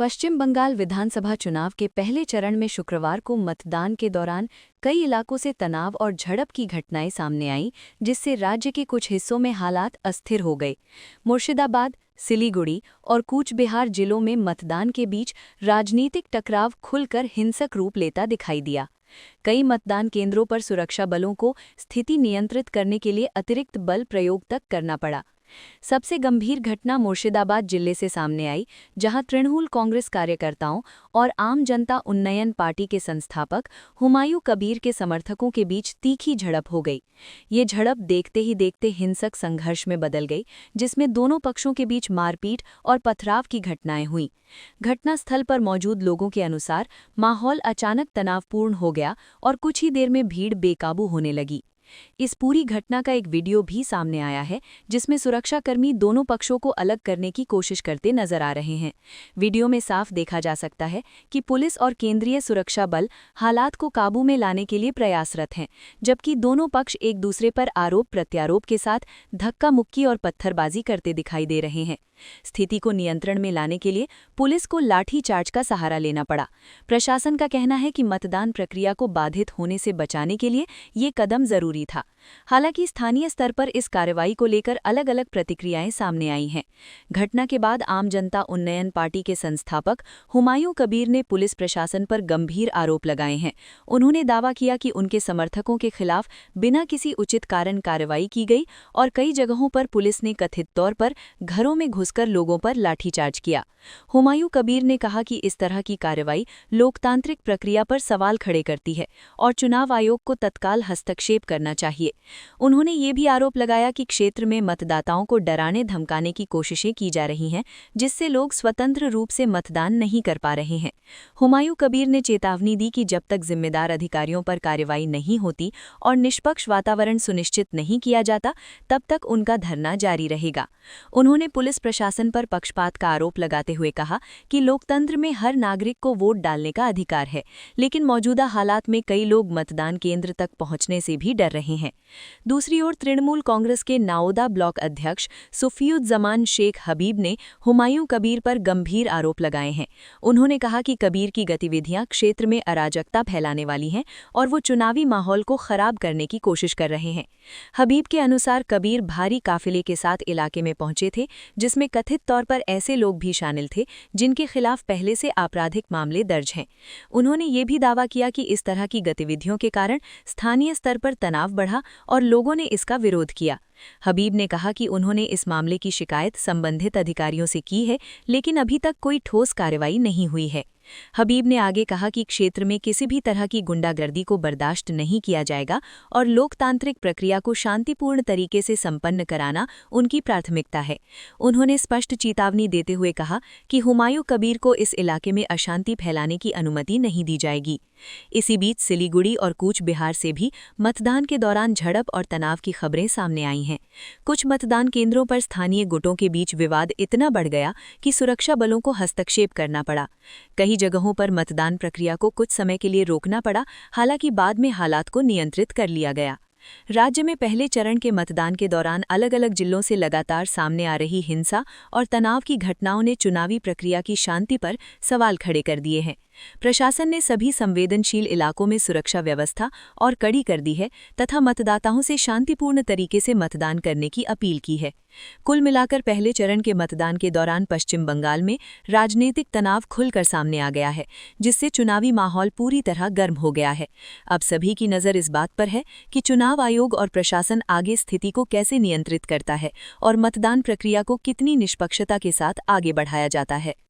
पश्चिम बंगाल विधानसभा चुनाव के पहले चरण में शुक्रवार को मतदान के दौरान कई इलाकों से तनाव और झड़प की घटनाएं सामने आईं, जिससे राज्य के कुछ हिस्सों में हालात अस्थिर हो गए। मुर्शिदाबाद, सिलीगुड़ी और कूच बिहार जिलों में मतदान के बीच राजनीतिक टकराव खुलकर हिंसक रूप लेता दिखाई दिया। कई मतदान केंद्रों पर सुरक्षा बलों को स्थिति नियंत्रित करने के लिए अतिरिक्त बल प्रयोग तक करना पड़ा। सबसे गंभीर घटना मुर्शिदाबाद जिले से सामने आई, जहां तृणमूल कांग्रेस कार्यकर्ताओं और आम जनता उन्नयन पार्टी के संस्थापक हुमायूं कबीर के समर्थकों के बीच तीखी झड़प हो गई। ये झड़प देखते ही देखते हिंसक संघर्ष में बदल गई, जिसमें दोनों पक्षों के बीच मारपीट और पथराव की घटनाएं हुईं। घटनास्थल पर मौजूद लोगों के अनुसार माहौल अचानक तनावपूर्ण हो गया और कुछ ही देर में भीड़ बेकाबू होने लगी। इस पूरी घटना का एक वीडियो भी सामने आया है, जिसमें सुरक्षाकर्मी दोनों पक्षों को अलग करने की कोशिश करते नजर आ रहे हैं। वीडियो में साफ देखा जा सकता है कि पुलिस और केंद्रीय सुरक्षा बल हालात को काबू में लाने के लिए प्रयासरत हैं, जबकि दोनों पक्ष एक दूसरे पर आरोप प्रत्यारोप के साथ धक्का मुक्की और पत्थरबाजी करते दिखाई दे रहे हैं। स्थिति को नियंत्रण में लाने के लिए पुलिस को लाठीचार्ज का सहारा लेना पड़ा। प्रशासन का कहना है कि मतदान प्रक्रिया को बाधित होने से बचाने के लिए ये कदम जरूरी था। हालांकि स्थानीय स्तर पर इस कार्रवाई को लेकर अलग अलग प्रतिक्रियाएं सामने आई हैं। घटना के बाद आम जनता उन्नयन पार्टी के संस्थापक हुमायूं कबीर ने पुलिस प्रशासन पर गंभीर आरोप लगाए हैं। उन्होंने दावा किया कि उनके समर्थकों के खिलाफ बिना किसी उचित कारण कार्रवाई की गई और कई जगहों पर पुलिस ने कथित तौर पर घरों में घुसकर लोगों पर लाठीचार्ज किया। हुमायूं कबीर ने कहा कि इस तरह की कार्रवाई लोकतांत्रिक प्रक्रिया पर सवाल खड़े करती है और चुनाव आयोग को तत्काल हस्तक्षेप करना चाहिए। उन्होंने ये भी आरोप लगाया कि क्षेत्र में मतदाताओं को डराने धमकाने की कोशिशें की जा रही हैं, जिससे लोग स्वतंत्र रूप से मतदान नहीं कर पा रहे हैं। हुमायूं कबीर ने चेतावनी दी कि जब तक जिम्मेदार अधिकारियों पर कार्रवाई नहीं होती और निष्पक्ष वातावरण सुनिश्चित नहीं किया जाता, तब तक उनका धरना जारी रहेगा। उन्होंने पुलिस प्रशासन पर पक्षपात का आरोप लगाते हुए कहा कि लोकतंत्र में हर नागरिक को वोट डालने का अधिकार है, लेकिन मौजूदा हालात में कई लोग मतदान केंद्र तक पहुंचने से भी डर रहे हैं। दूसरी ओर तृणमूल कांग्रेस के नाओदा ब्लॉक अध्यक्ष सुफियुज्जमान शेख हबीब ने हुमायूं कबीर पर गंभीर आरोप लगाए हैं। उन्होंने कहा कि कबीर की गतिविधियां क्षेत्र में अराजकता फैलाने वाली हैं और वो चुनावी माहौल को खराब करने की कोशिश कर रहे हैं। हबीब के अनुसार कबीर भारी काफिले के साथ इलाके में पहुंचे थे, जिसमें कथित तौर पर ऐसे लोग भी शामिल थे जिनके खिलाफ पहले से आपराधिक मामले दर्ज हैं। उन्होंने ये भी दावा किया कि इस तरह की गतिविधियों के कारण स्थानीय स्तर पर तनाव बढ़ा और लोगों ने इसका विरोध किया। हबीब ने कहा कि उन्होंने इस मामले की शिकायत संबंधित अधिकारियों से की है, लेकिन अभी तक कोई ठोस कार्रवाई नहीं हुई है। हबीब ने आगे कहा कि क्षेत्र में किसी भी तरह की गुंडागर्दी को बर्दाश्त नहीं किया जाएगा और लोकतांत्रिक प्रक्रिया को शांतिपूर्ण तरीके से संपन्न कराना उनकी प्राथमिकता है। उन्होंने स्पष्ट चेतावनी देते हुए कहा कि हुमायूं कबीर को इस इलाके में अशांति फैलाने की अनुमति नहीं दी जाएगी। इसी बीच सिलीगुड़ी और कूच बिहार से भी मतदान के दौरान झड़प और तनाव की खबरें सामने आई हैं। कुछ मतदान केंद्रों पर स्थानीय गुटों के बीच विवाद इतना बढ़ गया कि सुरक्षा बलों को हस्तक्षेप करना पड़ा। कई जगहों पर मतदान प्रक्रिया को कुछ समय के लिए रोकना पड़ा, हालांकि बाद में हालात को नियंत्रित कर लिया गया। राज्य में पहले चरण के मतदान के दौरान अलग अलग जिलों से लगातार सामने आ रही हिंसा और तनाव की घटनाओं ने चुनावी प्रक्रिया की शांति पर सवाल खड़े कर दिए हैं। प्रशासन ने सभी संवेदनशील इलाकों में सुरक्षा व्यवस्था और कड़ी कर दी है तथा मतदाताओं से शांतिपूर्ण तरीके से मतदान करने की अपील की है। कुल मिलाकर पहले चरण के मतदान के दौरान पश्चिम बंगाल में राजनीतिक तनाव खुलकर सामने आ गया है, जिससे चुनावी माहौल पूरी तरह गर्म हो गया है। अब सभी की नज़र इस बात पर है कि चुनाव आयोग और प्रशासन आगे स्थिति को कैसे नियंत्रित करता है और मतदान प्रक्रिया को कितनी निष्पक्षता के साथ आगे बढ़ाया जाता है।